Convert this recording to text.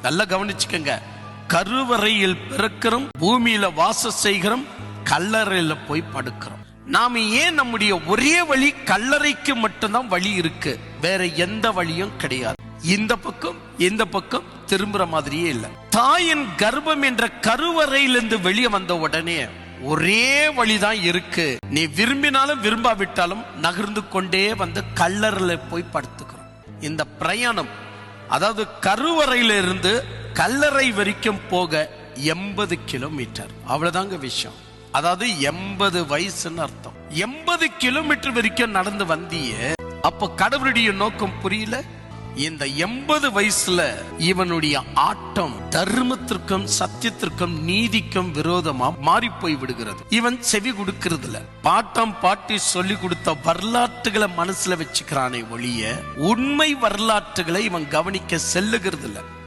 நல்லா கவனிச்சுக்கங்க. கருவறையில் பிறக்கிறோம், பூமியில வாசம் செய்கிறோம், கல்லறையில போய் படுக்கிறோம். நாம ஏன் நம்முடைய ஒரே வழி கல்லறைக்கு மட்டும்தான் வழி இருக்கு, வேற எந்த வழியும் கிடையாது. இந்த பக்கம் இந்த பக்கம் திரும்புற மாதிரியே இல்லை. தாயின் கர்ப்பம் என்ற கருவறையிலிருந்து வெளியே வந்த உடனே ஒரே வழிதான் இருக்கு. நீ விரும்பினாலும் விரும்பாவிட்டாலும் நகர்ந்து கொண்டே வந்து கல்லறையில போய் படுத்துக்கிறோம். இந்த பிரயாணம், அதாவது கருவறையிலிருந்து கல்லறை வரைக்கும் போக 80 கிலோமீட்டர், அவ்வளவுதாங்க விஷயம். அதாவது 80 வயசுன்னு அர்த்தம். 80 கிலோமீட்டர் வரைக்கும் நடந்து வந்தியே, அப்ப கடவுளுடைய நோக்கம் புரியல. இந்த 80 வயசுல இவனுடைய ஆட்டம் தர்மத்திற்கும் சத்தியத்திற்கும் நீதிக்கும் விரோதமா மாறி போய் விடுகிறது. இவன் செவி கொடுக்கிறது இல்ல. பாட்டம் பாட்டி சொல்லி கொடுத்த வரலாற்றுகளை மனசுல வச்சுக்கிறானே ஒழிய உண்மை வரலாற்றுகளை இவன் கவனிக்க செல்லுகிறது இல்ல.